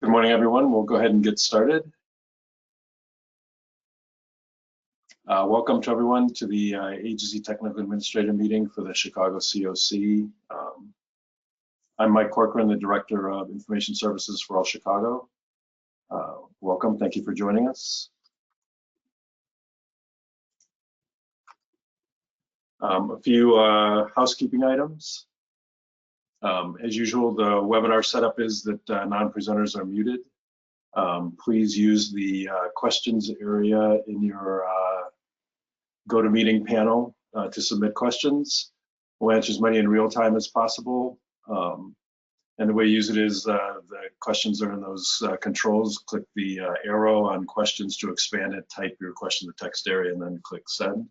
Good morning, everyone. We'll go ahead and get started. Welcome to everyone to the Agency Technical Administrator meeting for the Chicago COC. I'm Mike Corcoran, the Director of Information Services for All Chicago. Welcome, thank you for joining us. A few housekeeping items. As usual, the webinar setup is that non-presenters are muted. Please use the questions area in your GoToMeeting panel to submit questions. We'll answer as many in real time as possible. And the way you use it is the questions are in those controls. Click the arrow on questions to expand it, type your question in the text area, and then click send.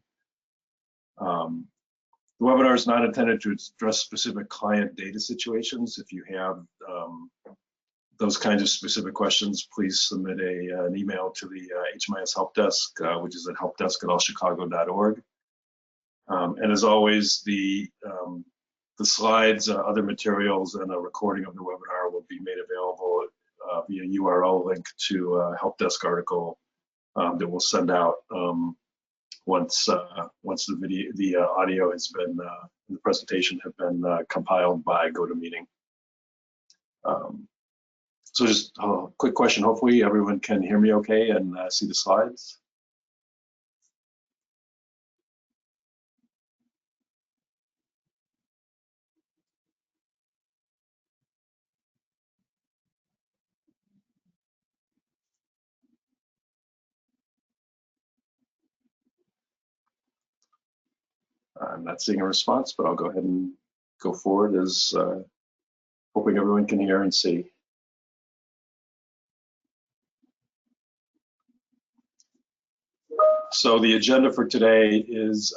The webinar is not intended to address specific client data situations. If you have those kinds of specific questions, please submit an email to the HMIS Help Desk, which is at helpdesk@allchicago.org. And as always, the slides, other materials, and a recording of the webinar will be made available via URL link to a Help Desk article that we'll send out once the audio has been, the presentation have been compiled by GoToMeeting. So just a quick question. Hopefully everyone can hear me okay and see the slides. I'm not seeing a response, but I'll go ahead and go forward as hoping everyone can hear and see. So the agenda for today is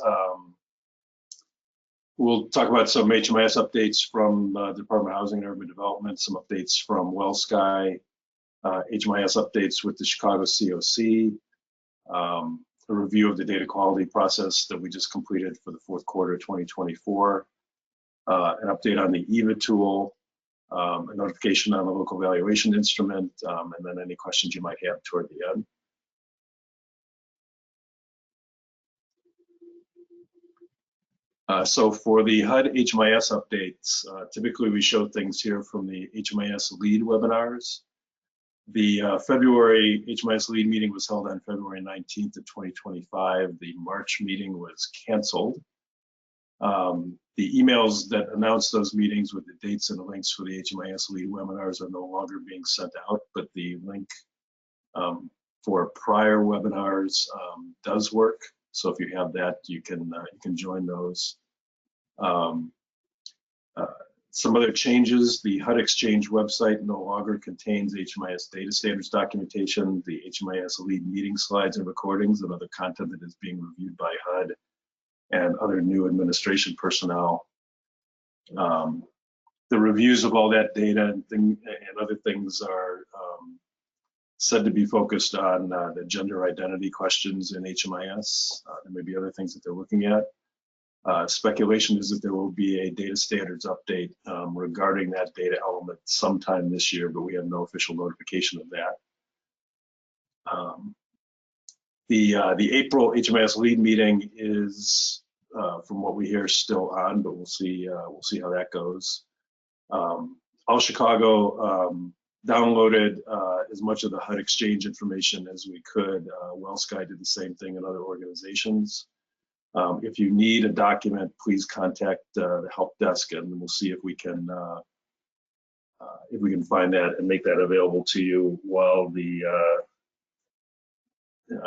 we'll talk about some HMIS updates from the Department of Housing and Urban Development, some updates from WellSky, HMIS updates with the Chicago COC, a review of the data quality process that we just completed for the fourth quarter of 2024, an update on the EVA tool, a notification on the local valuation instrument, and then any questions you might have toward the end. So for the HUD HMIS updates, typically we show things here from the HMIS LEAD webinars. The February HMIS LEAD meeting was held on February 19th of 2025. The March meeting was canceled. The emails that announced those meetings with the dates and the links for the HMIS LEAD webinars are no longer being sent out, but the link for prior webinars does work. So if you have that, you can join those. Some other changes: the HUD Exchange website no longer contains HMIS data standards documentation, the HMIS LEAD meeting slides and recordings, and other content that is being reviewed by HUD and other new administration personnel. The reviews of all that data and other things are said to be focused on the gender identity questions in HMIS. There may be other things that they're looking at. Speculation is that there will be a data standards update regarding that data element sometime this year, but we have no official notification of that. The April HMIS LEAD meeting is, from what we hear, still on, but we'll see how that goes. All Chicago downloaded as much of the HUD Exchange information as we could. WellSky did the same thing in other organizations. If you need a document, please contact the help desk, and we'll see if we can find that and make that available to you while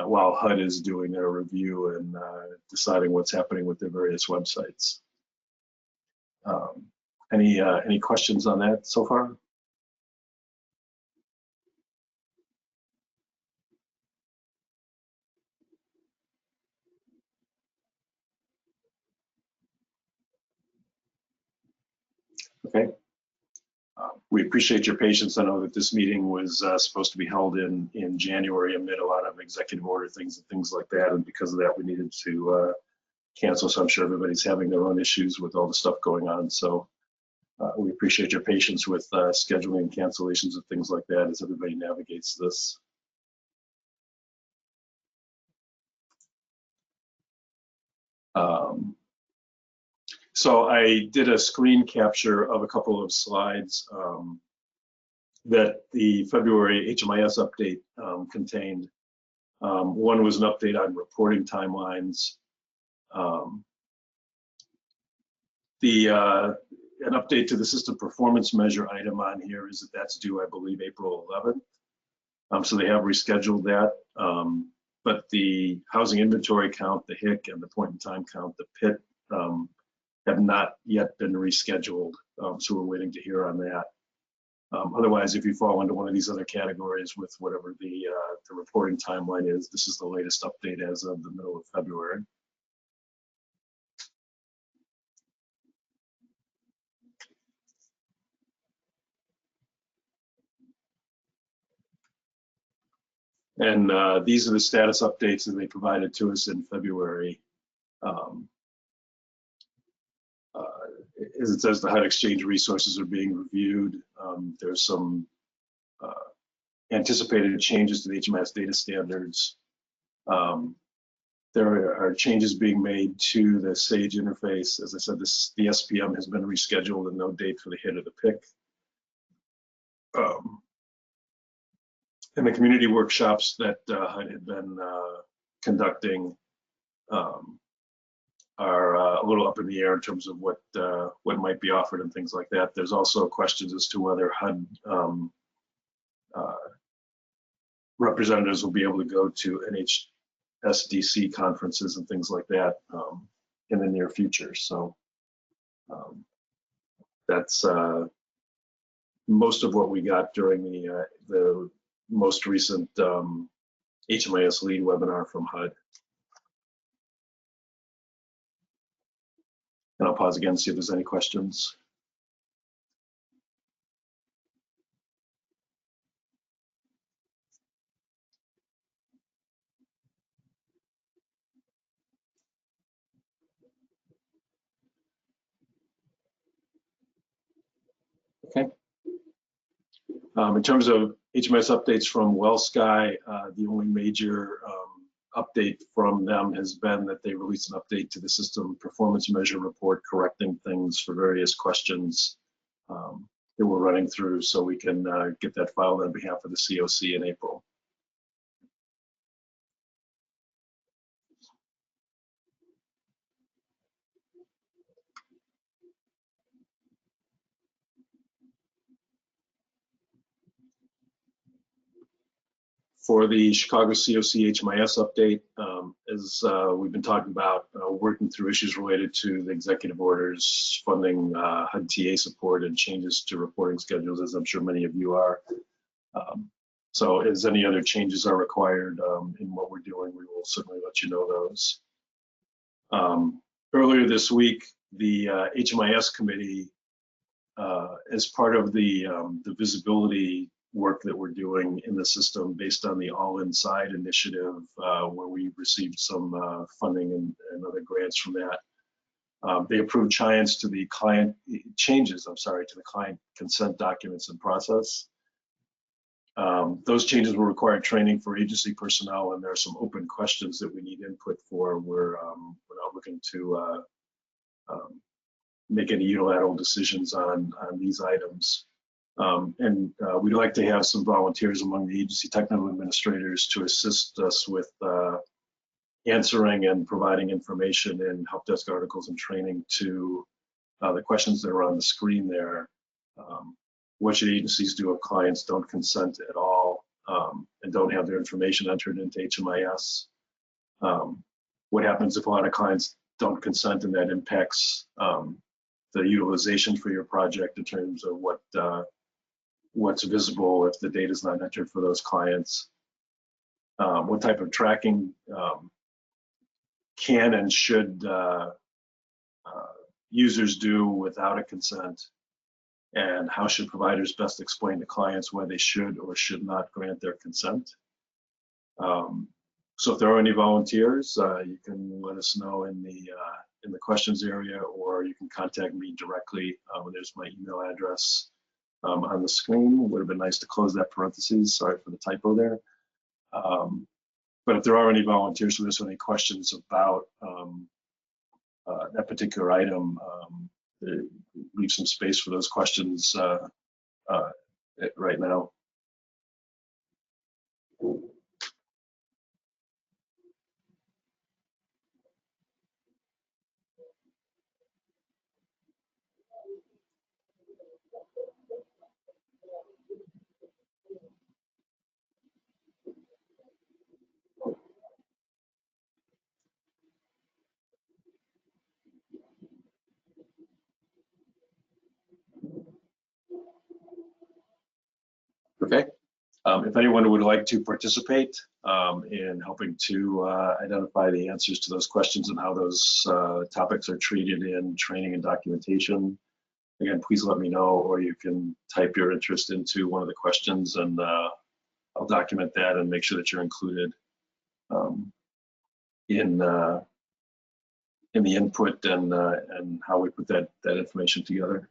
while HUD is doing their review and deciding what's happening with their various websites. Any questions on that so far? Okay. We appreciate your patience. I know that this meeting was supposed to be held in January amid a lot of executive order things like that, and because of that, we needed to cancel. So I'm sure everybody's having their own issues with all the stuff going on. So We appreciate your patience with scheduling and cancellations and things like that as everybody navigates this. So I did a screen capture of a couple of slides that the February HMIS update contained. One was an update on reporting timelines. An update to the system performance measure item on here is that that's due, I believe, April 11th. So they have rescheduled that. But the housing inventory count, the HIC, and the point in time count, the PIT, have not yet been rescheduled. So we're waiting to hear on that. Otherwise, if you fall into one of these other categories with whatever the reporting timeline is, this is the latest update as of the middle of February. And these are the status updates that they provided to us in February. As it says, the HUD Exchange resources are being reviewed. There's some anticipated changes to the HMIS data standards. There are changes being made to the SAGE interface. As I said, the SPM has been rescheduled and no date for the hit of the PIC. And the community workshops that HUD had been conducting are a little up in the air in terms of what might be offered and things like that. There's also questions as to whether HUD representatives will be able to go to NHSDC conferences and things like that in the near future. So that's most of what we got during the most recent HMIS lead webinar from HUD. And I'll pause again to see if there's any questions. Okay. In terms of HMIS updates from WellSky, the only major update from them has been that they released an update to the system performance measure report, correcting things for various questions that we're running through, so we can get that filed on behalf of the COC in April. For the Chicago COC HMIS update, as we've been talking about, working through issues related to the executive orders, funding HUD TA support, and changes to reporting schedules, as I'm sure many of you are. So as any other changes are required in what we're doing, we will certainly let you know those. Earlier this week, the HMIS committee, as part of the visibility work that we're doing in the system based on the All Inside initiative, where we received some funding and other grants from that. They approved changes to the client consent documents and process. Those changes will require training for agency personnel, and there are some open questions that we need input for. We're not looking to make any unilateral decisions on these items. And we'd like to have some volunteers among the agency technical administrators to assist us with answering and providing information in help desk articles and training to the questions that are on the screen there. What should agencies do if clients don't consent at all and don't have their information entered into HMIS? What happens if a lot of clients don't consent and that impacts the utilization for your project in terms of what's visible if the data is not entered for those clients? What type of tracking can and should users do without a consent? And how should providers best explain to clients why they should or should not grant their consent? So if there are any volunteers, you can let us know in in the questions area, or you can contact me directly. There's my email address on the screen. It would have been nice to close that parentheses. Sorry for the typo there. But if there are any volunteers for this, or any questions about that particular item, leave some space for those questions right now. Okay. If anyone would like to participate in helping to identify the answers to those questions and how those topics are treated in training and documentation, again, please let me know, or you can type your interest into one of the questions, and I'll document that and make sure that you're included in the input and how we put that information together.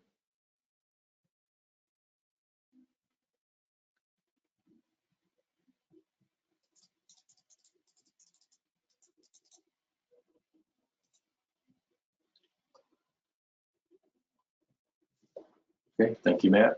Okay, thank you, Matt.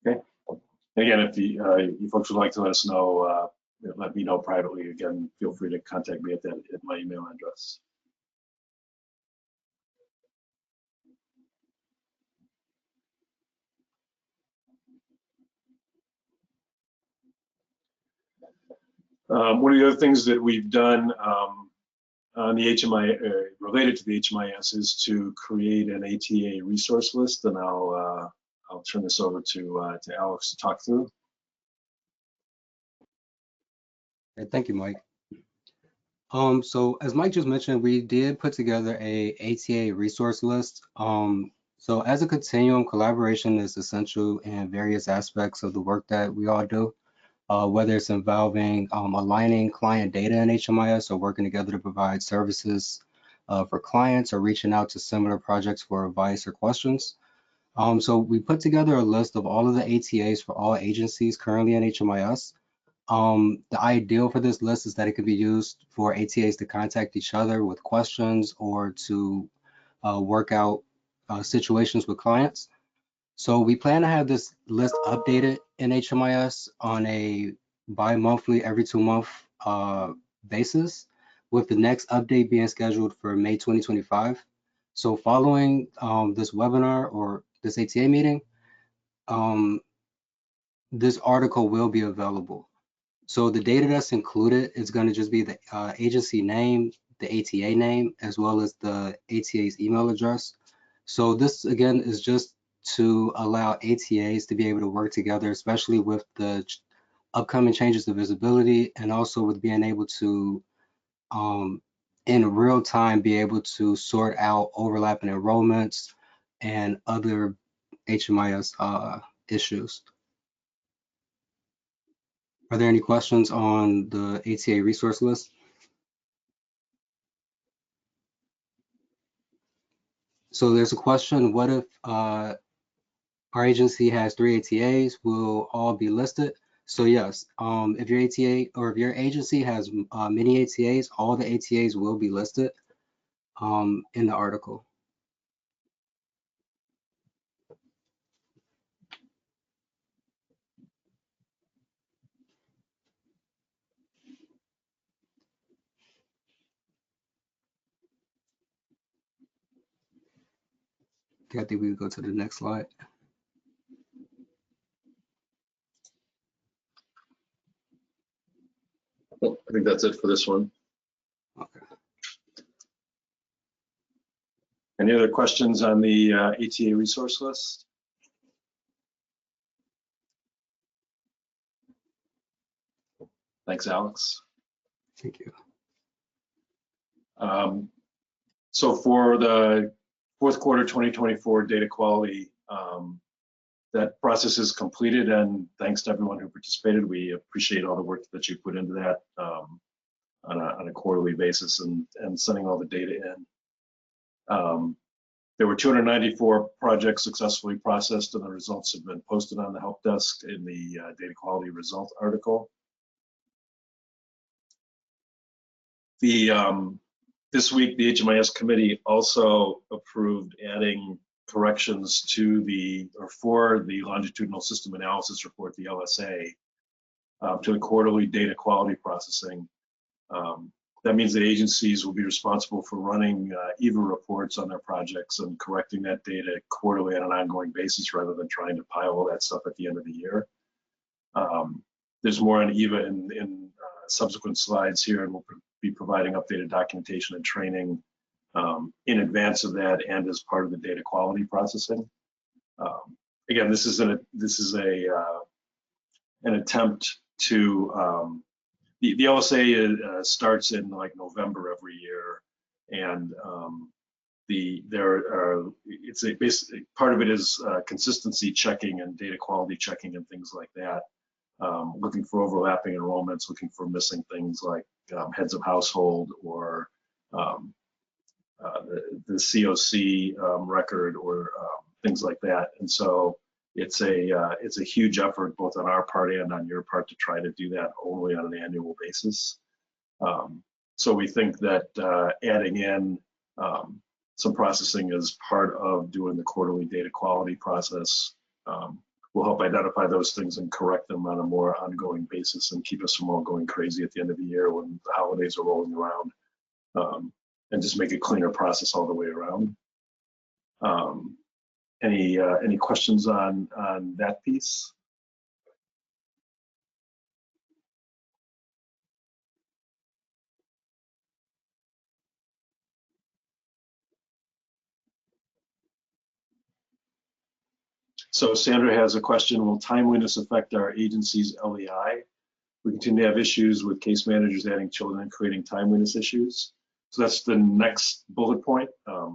Okay. Again, if you folks would like to let us know, let me know privately. Again, feel free to contact me at my email address. One of the other things that we've done on the HMI, related to the HMIS, is to create an ATA resource list, and I'll turn this over to Alex to talk through. Thank you, Mike. So as Mike just mentioned, we did put together a ATA resource list. So as a continuum, collaboration is essential in various aspects of the work that we all do, whether it's involving aligning client data in HMIS, or working together to provide services for clients, or reaching out to similar projects for advice or questions. So we put together a list of all of the ATAs for all agencies currently in HMIS. The ideal for this list is that it could be used for ATAs to contact each other with questions, or to work out situations with clients. So we plan to have this list updated in HMIS on a bi-monthly, every 2-month basis, with the next update being scheduled for May 2025. So following this webinar or this ATA meeting, this article will be available. So the data that's included is going to just be the agency name, the ATA name, as well as the ATA's email address. So this, again, is just to allow ATAs to be able to work together, especially with the upcoming changes to visibility, and also with being able to, in real time, be able to sort out overlapping enrollments and other HMIS issues. Are there any questions on the ATA resource list? So there's a question: what if our agency has 3 ATAs? Will all be listed? So yes, if your ATA or if your agency has many ATAs, all the ATAs will be listed in the article. Okay, I think we can go to the next slide. Well, I think that's it for this one. Okay. Any other questions on the ATA resource list? Thanks, Alex. Thank you. So for the fourth quarter 2024 data quality, that process is completed, and thanks to everyone who participated. We appreciate all the work that you put into that on a quarterly basis and sending all the data in. There were 294 projects successfully processed, and the results have been posted on the help desk in the data quality result article. This week, the HMIS committee also approved adding corrections to for the longitudinal system analysis report, the LSA, to the quarterly data quality processing. That means that agencies will be responsible for running EVA reports on their projects and correcting that data quarterly on an ongoing basis rather than trying to pile all that stuff at the end of the year. There's more on EVA in subsequent slides here, and we'll be providing updated documentation and training in advance of that and as part of the data quality processing. Again, this is an attempt to the LSA starts in like November every year, and basically part of it is consistency checking and data quality checking and things like that. Looking for overlapping enrollments, looking for missing things like heads of household or the COC record or things like that. And so it's a huge effort both on our part and on your part to try to do that only on an annual basis. So we think that adding in some processing as part of doing the quarterly data quality process will help identify those things and correct them on a more ongoing basis and keep us from all going crazy at the end of the year when the holidays are rolling around, and just make a cleaner process all the way around. Any questions on that piece? So Sandra has a question: will timeliness affect our agency's LEI? We continue to have issues with case managers adding children and creating timeliness issues. So that's the next bullet point. I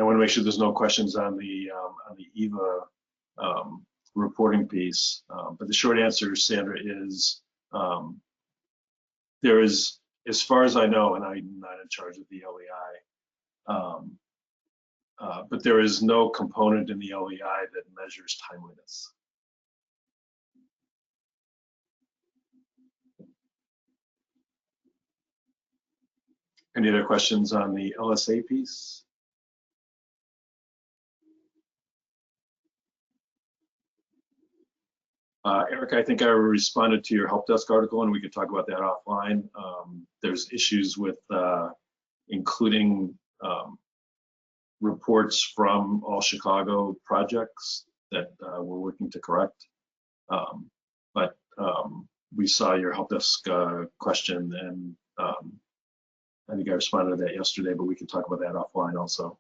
want to make sure there's no questions on the EVA reporting piece. But the short answer, Sandra, is there is, as far as I know, and I'm not in charge of the LEI, but there is no component in the LEI that measures timeliness. Any other questions on the LSA piece? Eric, I think I responded to your help desk article, and we could talk about that offline. There's issues with including reports from all Chicago projects that we're working to correct. But we saw your help desk question, and I think I responded to that yesterday, but we can talk about that offline also.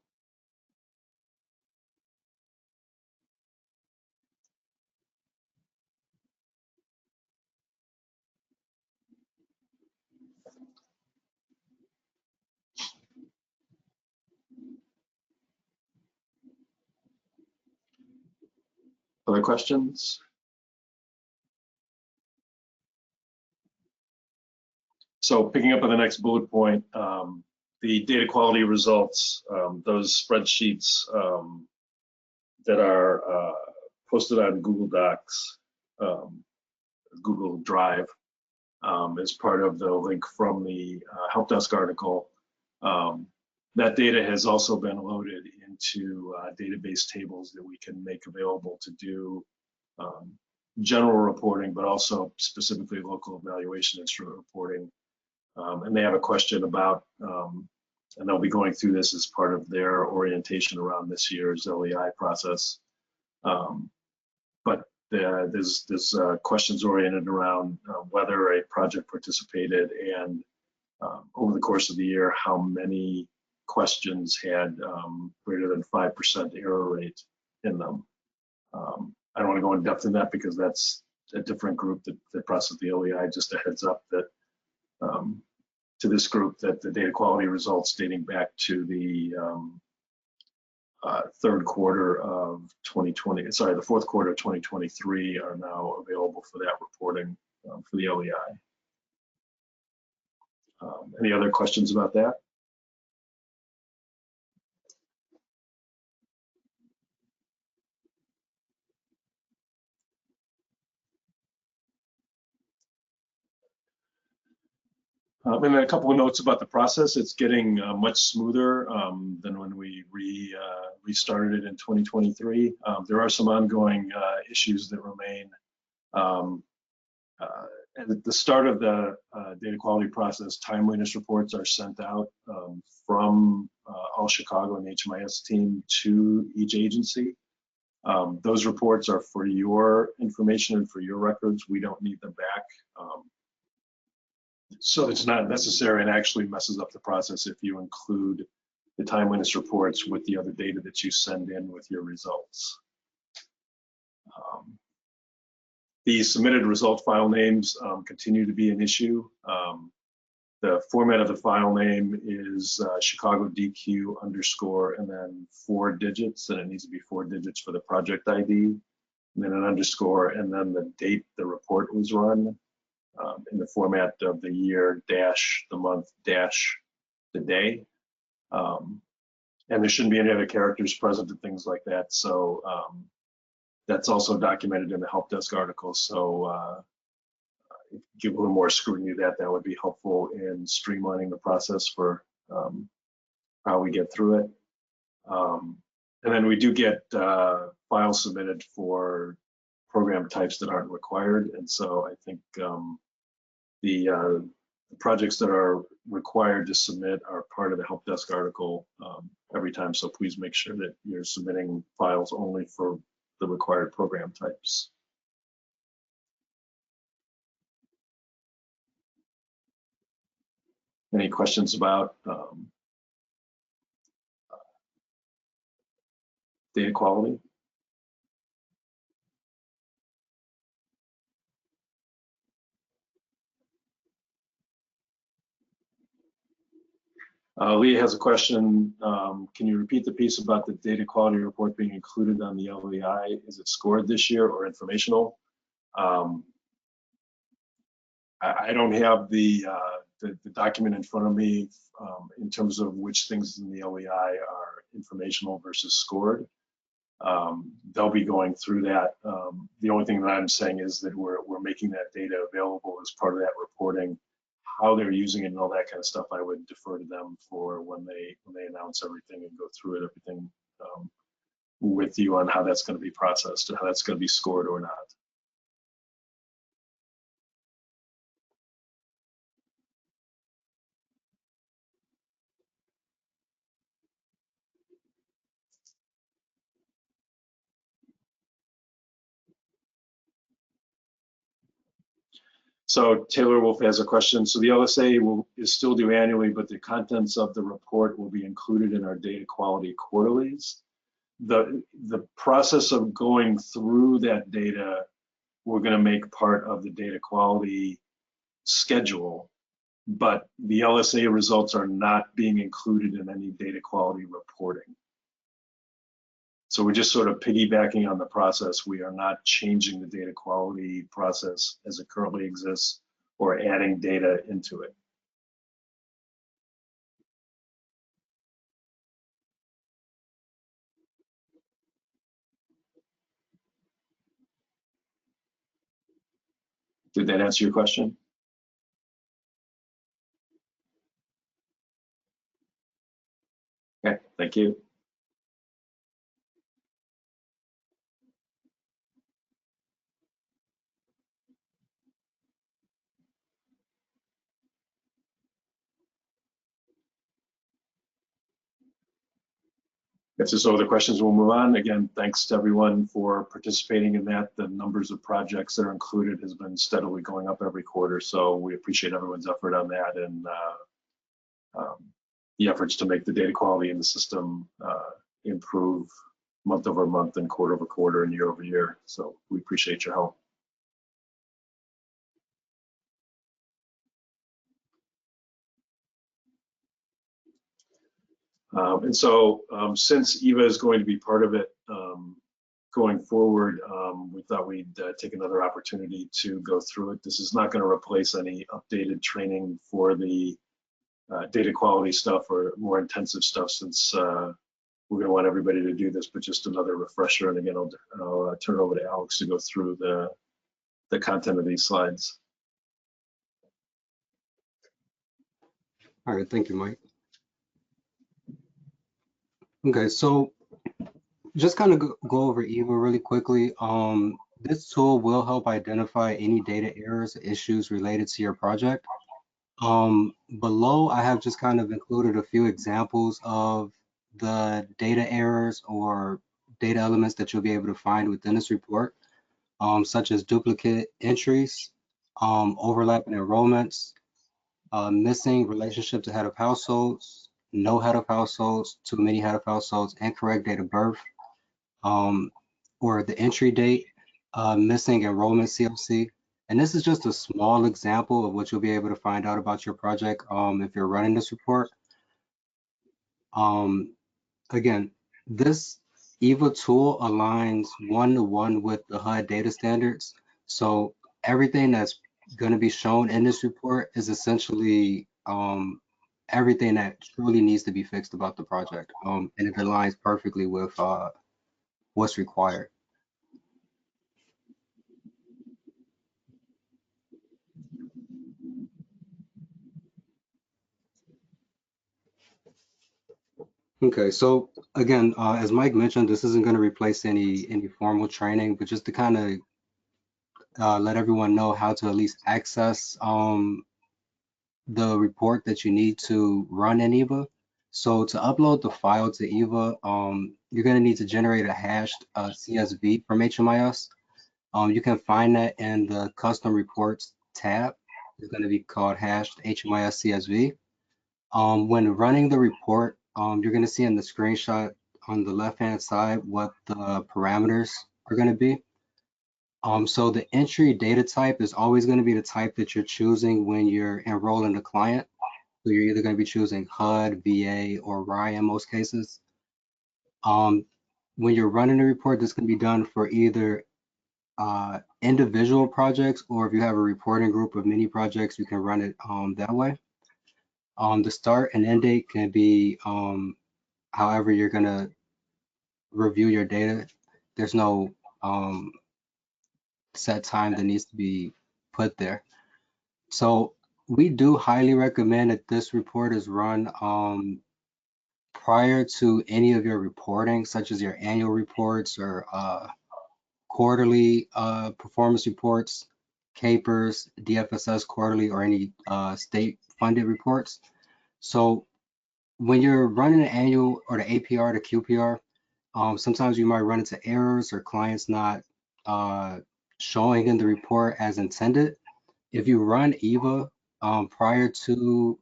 Other questions? So picking up on the next bullet point, the data quality results, those spreadsheets that are posted on Google Docs, Google Drive, as part of the link from the help desk article. That data has also been loaded into database tables that we can make available to do general reporting, but also specifically local evaluation instrument reporting. And they have a question about, and they'll be going through this as part of their orientation around this year's LEI process. But there's questions oriented around whether a project participated and over the course of the year, how many questions had greater than 5% error rate in them. I don't want to go in depth in that because that's a different group that processed the LEI. Just a heads up that to this group that the data quality results dating back to the third quarter of 2020, sorry, the fourth quarter of 2023 are now available for that reporting for the LEI. Any other questions about that? And then a couple of notes about the process. It's getting much smoother than when we restarted it in 2023. There are some ongoing issues that remain. At the start of the data quality process, timeliness reports are sent out from All Chicago and the HMIS team to each agency. Those reports are for your information and for your records. We don't need them back. So it's not necessary and actually messes up the process if you include the timeliness reports with the other data that you send in with your results. The submitted result file names continue to be an issue. The format of the file name is Chicago DQ _ and then 4 digits, and it needs to be 4 digits for the project ID, and then an underscore, and then the date the report was run in the format of the year dash the month dash the day. And there shouldn't be any other characters present and things like that. So that's also documented in the help desk article. So give a little more scrutiny to that. That would be helpful in streamlining the process for how we get through it. And then we do get files submitted for program types that aren't required. And so I think the projects that are required to submit are part of the help desk article every time. So please make sure that you're submitting files only for the required program types. Any questions about data quality? Leah has a question. Can you repeat the piece about the data quality report being included on the LEI? Is it scored this year or informational? I don't have the document in front of me in terms of which things in the LEI are informational versus scored. They'll be going through that. The only thing that I'm saying is that we're making that data available as part of that reporting. How they're using it and all that kind of stuff, I would defer to them for when they announce everything and go through it, everything with you on how that's going to be processed and how that's going to be scored or not. So Taylor Wolf has a question. So the LSA is still due annually, but the contents of the report will be included in our data quality quarterlies. The process of going through that data, we're going to make part of the data quality schedule, but the LSA results are not being included in any data quality reporting. So we're just sort of piggybacking on the process. We are not changing the data quality process as it currently exists or adding data into it. Did that answer your question? Okay, thank you. If there's no other questions, we'll move on. Again, thanks to everyone for participating in that. The numbers of projects that are included has been steadily going up every quarter, so we appreciate everyone's effort on that and the efforts to make the data quality in the system improve month over month and quarter over quarter and year over year. So we appreciate your help. And so since Eva is going to be part of it going forward, we thought we'd take another opportunity to go through it. This is not going to replace any updated training for the data quality stuff or more intensive stuff, since we're going to want everybody to do this, but just another refresher. And again, I'll turn it over to Alex to go through the content of these slides. All right, thank you, Mike. Okay, so just kind of go over Eva really quickly. This tool will help identify any data errors, issues related to your project. Below, I have just kind of included a few examples of the data errors or data elements that you'll be able to find within this report, such as duplicate entries, overlapping enrollments, missing relationship to head of households, no head of households, too many head of households, incorrect date of birth, or the entry date, missing enrollment CLC. And this is just a small example of what you'll be able to find out about your project if you're running this report. Again, this Eva tool aligns one-to-one with the HUD data standards. So everything that's going to be shown in this report is essentially everything that truly needs to be fixed about the project. And it aligns perfectly with what's required. Okay, so again, as Mike mentioned, this isn't going to replace any formal training, but just to kind of let everyone know how to at least access the report that you need to run in Eva. So to upload the file to Eva, you're going to need to generate a hashed CSV from HMIS. You can find that in the custom reports tab. It's going to be called hashed HMIS CSV. When running the report, you're going to see in the screenshot on the left-hand side what the parameters are going to be. So the entry data type is always going to be the type that you're choosing when you're enrolling a client. So you're either going to be choosing HUD, VA, or RI in most cases. When you're running a report, this can be done for either individual projects, or if you have a reporting group of many projects, you can run it that way. The start and end date can be however you're going to review your data. There's no set time that needs to be put there. So we do highly recommend that this report is run prior to any of your reporting, such as your annual reports or quarterly performance reports, CAPERS, DFSS quarterly, or any state funded reports. So when you're running an annual or the APR to QPR, sometimes you might run into errors or clients not showing in the report as intended. If you run Eva prior to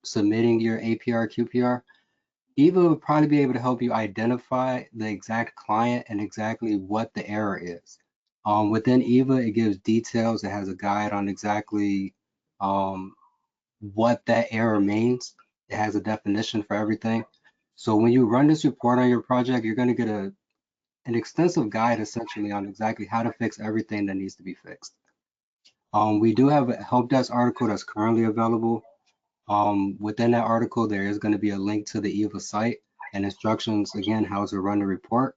submitting your APR QPR, Eva will probably be able to help you identify the exact client and exactly what the error is. Within Eva, it gives details. It has a guide on exactly what that error means. It has a definition for everything. So when you run this report on your project, you're going to get an extensive guide essentially on exactly how to fix everything that needs to be fixed. We do have a help desk article that's currently available. Within that article, there is going to be a link to the Eva site and instructions, again, how to run the report.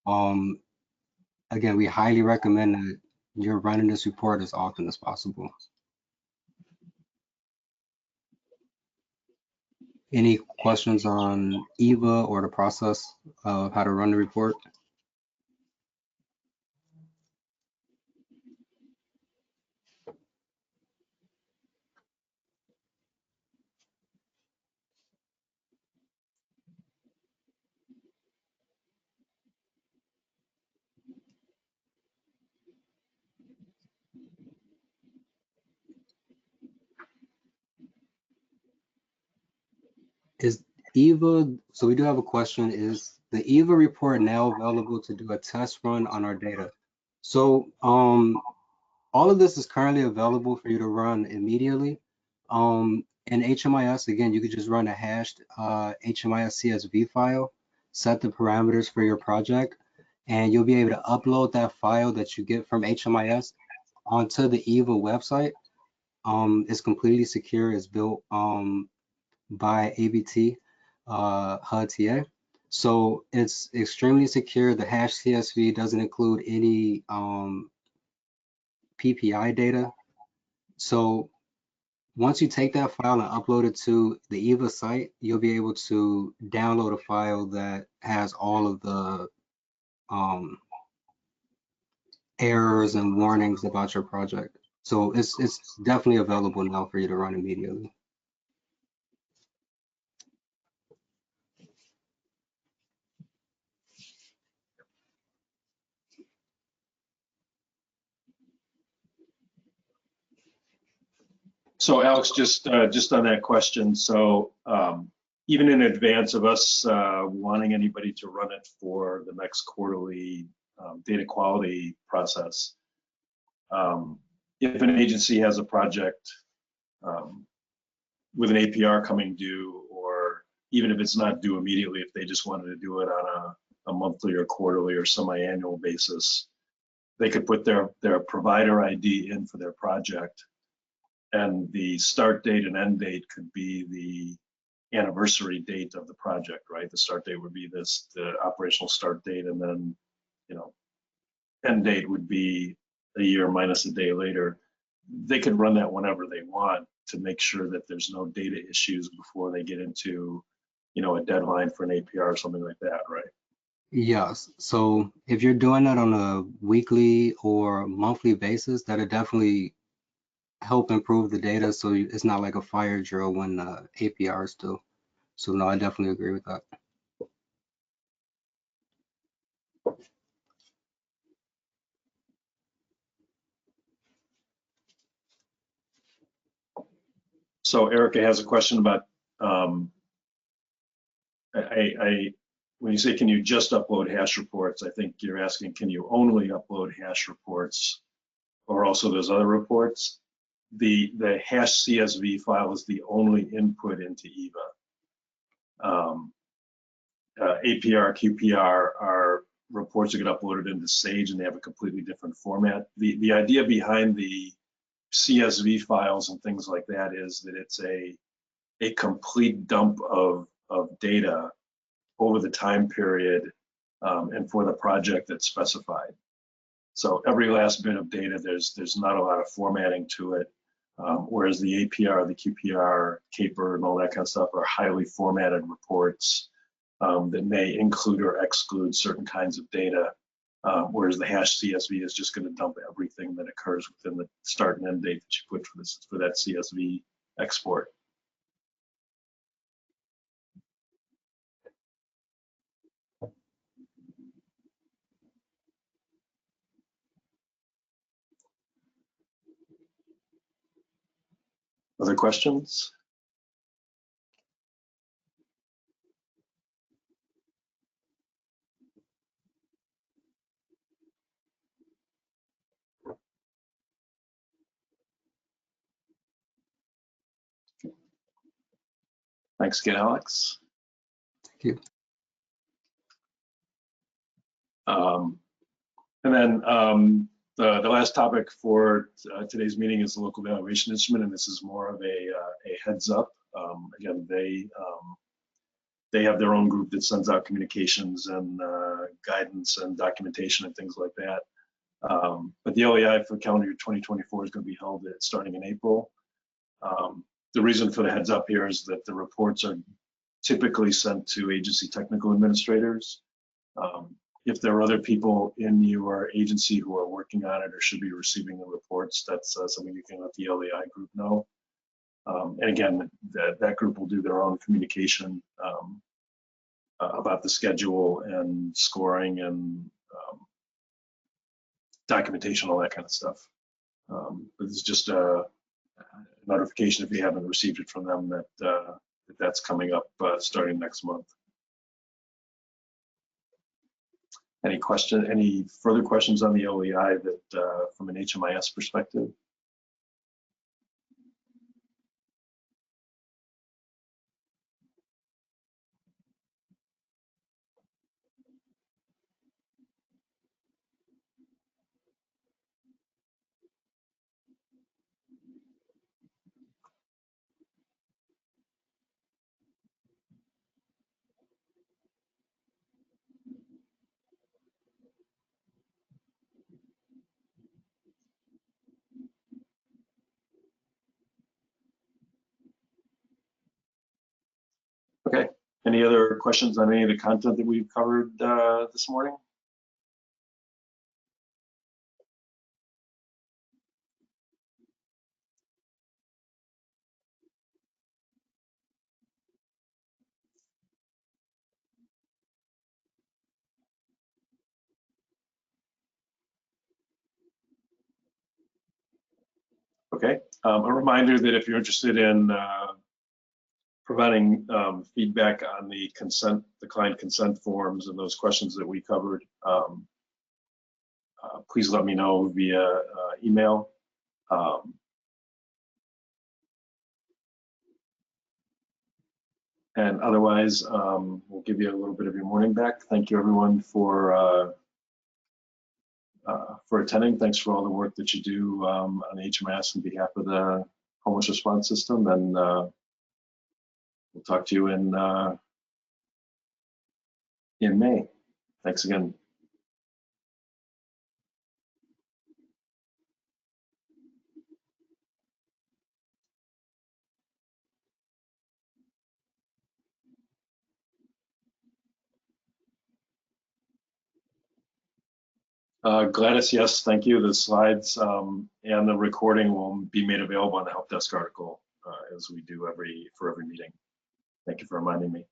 Again, we highly recommend that you're running this report as often as possible. Any questions on Eva or the process of how to run the report? Is Eva, so we do have a question, is the Eva report now available to do a test run on our data? So all of this is currently available for you to run immediately. in HMIS, again, you could just run a hashed HMIS CSV file, set the parameters for your project, and you'll be able to upload that file that you get from HMIS onto the EVA website. It's completely secure. It's built by ABT HUD-TA. So it's extremely secure. The hash CSV doesn't include any PPI data. So once you take that file and upload it to the EVA site, you'll be able to download a file that has all of the errors and warnings about your project. So it's definitely available now for you to run immediately. So Alex, just on that question, so even in advance of us wanting anybody to run it for the next quarterly data quality process, if an agency has a project with an APR coming due, or even if it's not due immediately, if they just wanted to do it on a monthly or quarterly or semi-annual basis, they could put their provider ID in for their project, and the start date and end date could be the anniversary date of the project, right? The start date would be the operational start date, and then, you know, end date would be a year minus a day later. They could run that whenever they want to make sure that there's no data issues before they get into, you know, a deadline for an APR or something like that, right? Yes. So if you're doing that on a weekly or monthly basis, that'll definitely help improve the data. So it's not like a fire drill when APRs do. So no, I definitely agree with that. So Erica has a question about, when you say, can you just upload hash reports? I think you're asking, can you only upload hash reports, or also those other reports? The hash CSV file is the only input into EVA. APR, QPR are reports that get uploaded into Sage, and they have a completely different format. The idea behind the CSV files and things like that is that it's a complete dump of data over the time period and for the project that's specified. So every last bit of data, there's not a lot of formatting to it, whereas the APR, the QPR, CAPR, and all that kind of stuff are highly formatted reports that may include or exclude certain kinds of data, whereas the hash CSV is just going to dump everything that occurs within the start and end date that you put for that CSV export. Other questions? Thanks again, Alex. Thank you. And then the last topic for today's meeting is the local evaluation instrument, and this is more of a heads up. Again, they have their own group that sends out communications and guidance and documentation and things like that. But the LEI for calendar year 2024 is going to be held starting in April. The reason for the heads up here is that the reports are typically sent to agency technical administrators. If there are other people in your agency who are working on it or should be receiving the reports, that's something you can let the LEI group know. And again, that group will do their own communication about the schedule and scoring and documentation, all that kind of stuff. But it's just a notification if you haven't received it from them that that's coming up starting next month. Any further questions on the LEI that from an HMIS perspective? Any other questions on any of the content that we've covered this morning? Okay, a reminder that if you're interested in providing feedback on the client consent forms and those questions that we covered, please let me know via email. And otherwise, we'll give you a little bit of your morning back. Thank you, everyone, for attending. Thanks for all the work that you do on the HMIS on behalf of the homeless response system. And we'll talk to you in May. Thanks again. Gladys, yes, thank you. The slides and the recording will be made available on the help desk article as we do for every meeting. Thank you for reminding me.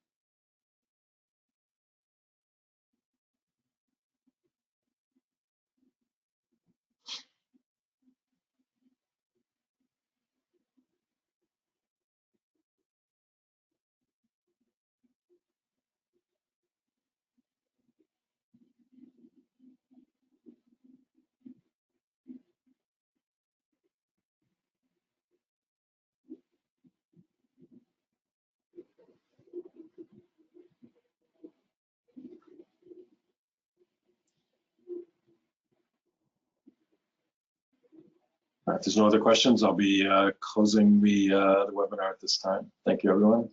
All right, if there's no other questions, I'll be closing the webinar at this time. Thank you, everyone.